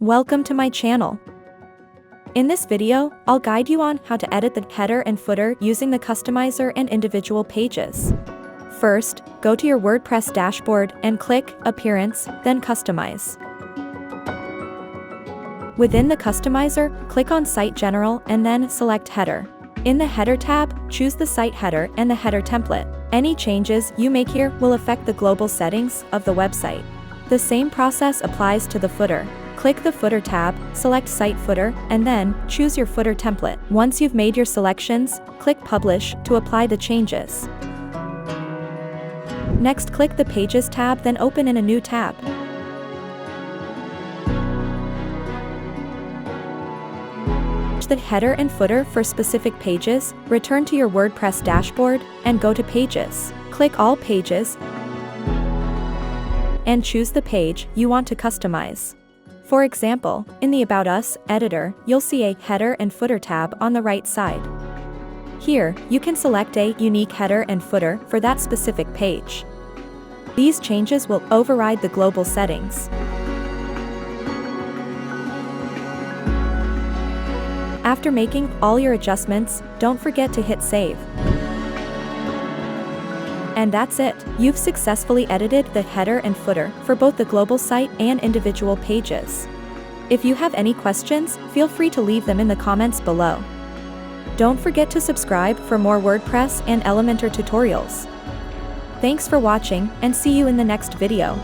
Welcome to my channel. In this video, I'll guide you on how to edit the header and footer using the customizer and individual pages. First, go to your WordPress dashboard and click Appearance, then Customize. Within the customizer, click on Site General and then select Header. In the Header tab, choose the site header and the header template. Any changes you make here will affect the global settings of the website. The same process applies to the footer. Click the Footer tab, select Site Footer, and then choose your footer template. Once you've made your selections, click Publish to apply the changes. Next, click the Pages tab, then open in a new tab. The header and footer for specific pages, return to your WordPress dashboard, and go to Pages. Click All Pages, and choose the page you want to customize. For example, in the About Us editor, you'll see a Header and Footer tab on the right side. Here, you can select a unique header and footer for that specific page. These changes will override the global settings. After making all your adjustments, don't forget to hit Save. And that's it. You've successfully edited the header and footer for both the global site and individual pages. If you have any questions, feel free to leave them in the comments below. Don't forget to subscribe for more WordPress and Elementor tutorials. Thanks for watching, and see you in the next video.